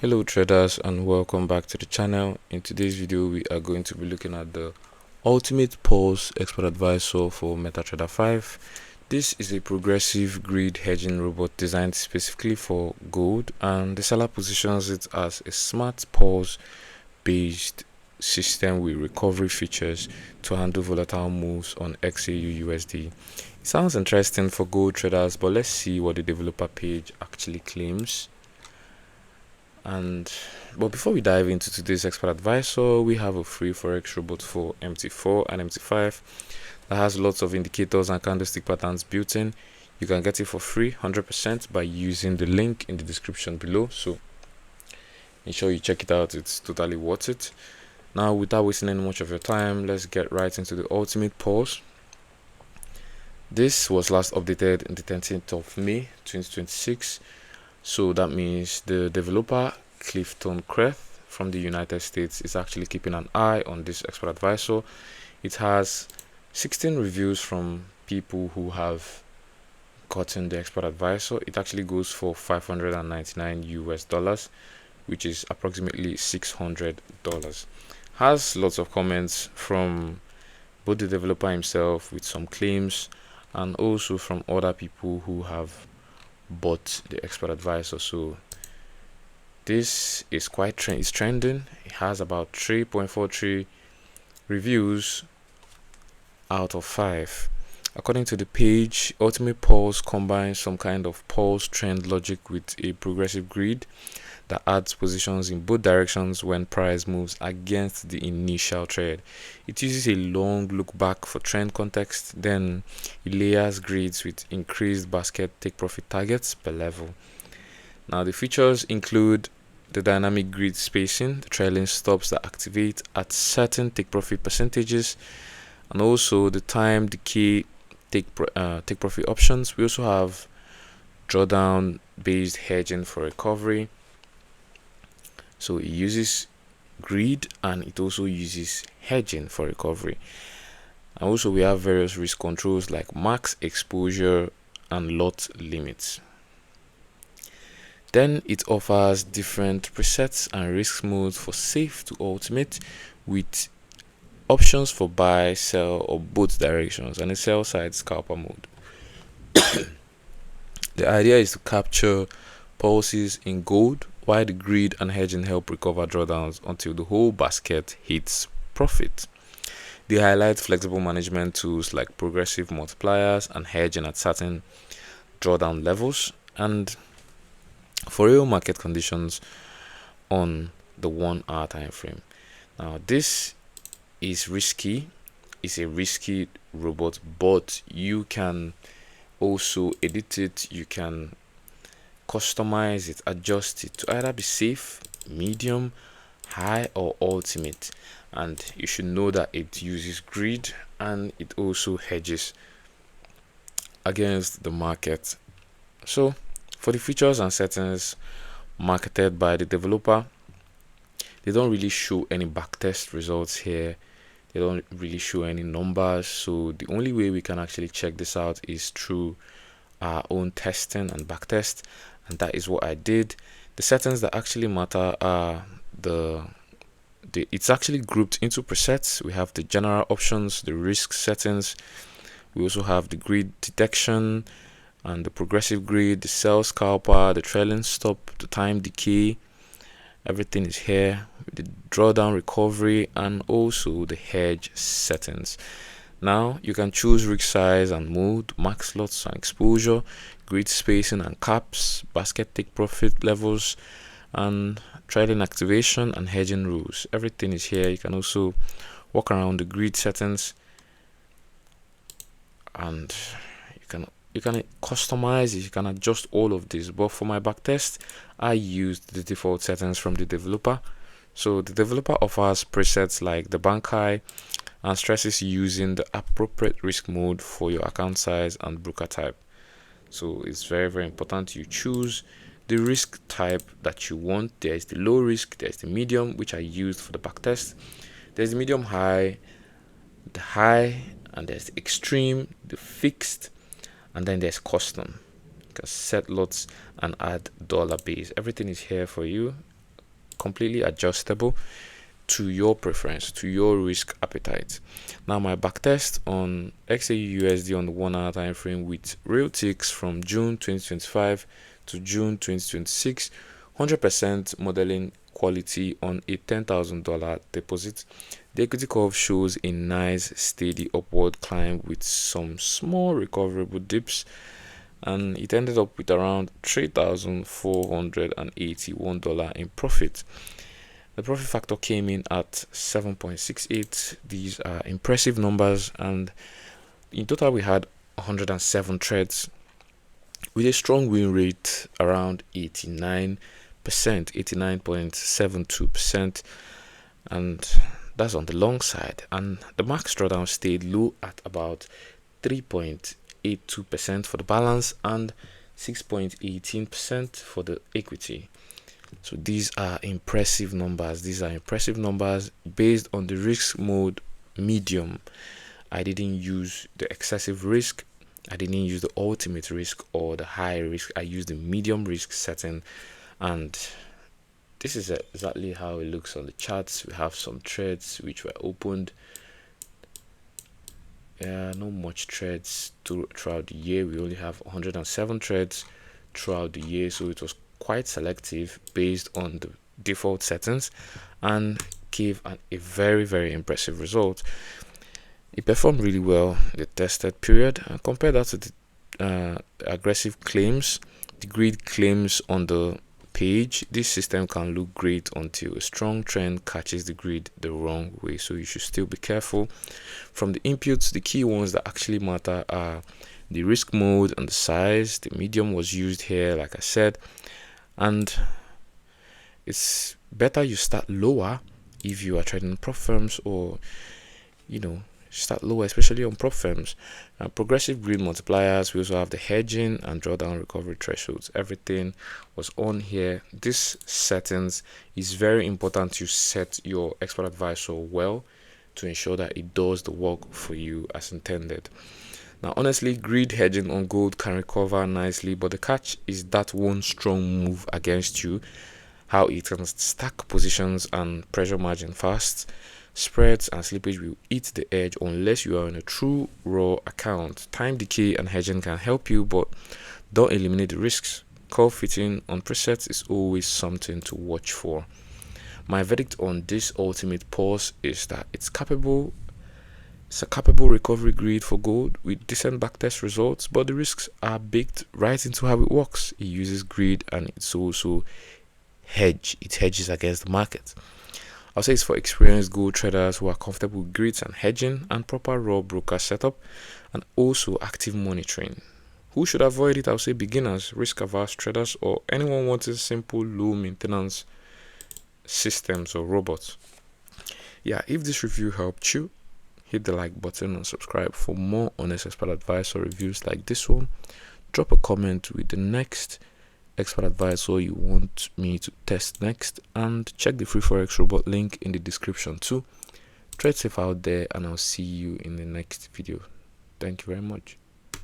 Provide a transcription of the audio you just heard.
Hello traders, and welcome back to the channel. In today's video we are going to be looking at the ultimate Pulse expert advisor for MetaTrader 5. This is a progressive grid hedging robot designed specifically for gold, and the seller positions it as a smart pulse based system with recovery features to handle volatile moves on XAUUSD. It sounds interesting for gold traders, but let's see what the developer page actually claims. But before we dive into today's expert advisor, we have a free Forex robot for MT4 and MT5 that has lots of indicators and candlestick patterns built in. You can get it for free 100% by using the link in the description below, so ensure you check it out. It's totally worth it. Now, without wasting any much of your time, let's get right into the ultimate pulse. This was last updated on the 13th of May 2026. So that means the developer Clifton Creth from the United States is actually keeping an eye on this expert advisor. It has 16 reviews from people who have gotten the expert advisor. It actually goes for $599 US, which is approximately $600. Has lots of comments from both the developer himself with some claims and also from other people who have bought the expert advisor. So this is quite it's trending. It has about 3.43 reviews out of 5. According to the page, Ultimate Pulse combines some kind of pulse trend logic with a progressive grid that adds positions in both directions when price moves against the initial trade. It uses a long look back for trend context, then it layers grids with increased basket take profit targets per level. Now the features include the dynamic grid spacing, the trailing stops that activate at certain take profit percentages, and also the time decay take profit options. We also have drawdown based hedging for recovery. So it uses grid and it also uses hedging for recovery. And also we have various risk controls like max exposure and lot limits. Then it offers different presets and risk modes for safe to ultimate, with options for buy, sell, or both directions, and a sell side scalper mode. The idea is to capture pulses in gold, while the grid and hedging help recover drawdowns until the whole basket hits profit. They highlight flexible management tools like progressive multipliers and hedging at certain drawdown levels, and for real market conditions on the 1 hour time frame. Now this is risky. It's a risky robot, but you can also edit it. You can customize it, adjust it to either be safe, medium, high, or ultimate. And you should know that it uses grid and it also hedges against the market. So for the features and settings marketed by the developer, they don't really show any backtest results here. They don't really show any numbers, so the only way we can actually check this out is through our own testing and backtest, and that is what I did. The settings that actually matter are it's actually grouped into presets. We have the general options, the risk settings. We also have the grid detection and the progressive grid, the sell scalper, the trailing stop, the time decay. Everything is here. The drawdown recovery and also the hedge settings. Now you can choose risk size and mode, max lots and exposure, grid spacing and caps, basket take profit levels, and trailing activation and hedging rules. Everything is here. You can also walk around the grid settings and you can customize it. You can adjust all of this, but for my backtest I used the default settings from the developer. So the developer offers presets like the bank high and stresses using the appropriate risk mode for your account size and broker type. So it's very important you choose the risk type that you want. There is the low risk, there's the medium, which I used for the backtest. There's the medium high, the high, and there's the extreme, the fixed, and then there's custom. You can set lots and add dollar base. Everything is here for you. completely adjustable to your preference, to your risk appetite. Now my backtest on XAUUSD on the 1 hour time frame with real ticks from June 2025 to June 2026, 100% modeling quality on a $10,000 deposit. The equity curve shows a nice steady upward climb with some small recoverable dips, and it ended up with around $3,481 in profit. The profit factor came in at 7.68. These are impressive numbers, and in total we had 107 trades with a strong win rate around 89.72%, and that's on the long side. And the max drawdown stayed low at about 3.82% for the balance and 6.18% for the equity. So these are impressive numbers. Based on the risk mode medium. I didn't use the excessive risk, I didn't use the ultimate risk or the high risk. I used the medium risk setting, and this is exactly how it looks on the charts. We have some trades which were opened. No much trades throughout the year. We only have 107 trades throughout the year, so it was quite selective based on the default settings, and gave a very impressive result. It performed really well the tested period, and compare that to the aggressive claims, the greed claims on the page. This system can look great until a strong trend catches the greed the wrong way, so you should still be careful. From the inputs, the key ones that actually matter are the risk mode and the size. The medium was used here, like I said, and it's better you start lower if you are trading prop firms, or start lower, especially on prop firms. Progressive greed multipliers. We also have the hedging and drawdown recovery thresholds. Everything was on here. This settings is very important. You set your expert advisor well to ensure that it does the work for you as intended. Now, honestly, greed hedging on gold can recover nicely, but the catch is that one strong move against you, how it can stack positions and pressure margin fast. Spreads and slippage will eat the edge unless you are in a true raw account. Time decay and hedging can help you, but don't eliminate the risks. Curve fitting on presets is always something to watch for. My verdict on this ultimate pulse is that it's a capable recovery grid for gold with decent backtest results, but the risks are baked right into how it works. It uses grid, and it's also it hedges against the market. I'll say it's for experienced gold traders who are comfortable with grids and hedging and proper raw broker setup, and also active monitoring. Who should avoid it? I'll say beginners, risk averse traders, or anyone wanting simple low maintenance systems or robots. Yeah, if this review helped you, hit the like button and subscribe for more honest expert advice or reviews like this one. Drop a comment with the next expert advisor you want me to test next, and check the free Forex robot link in the description too. Trade safe out there, and I'll see you in the next video. Thank you very much.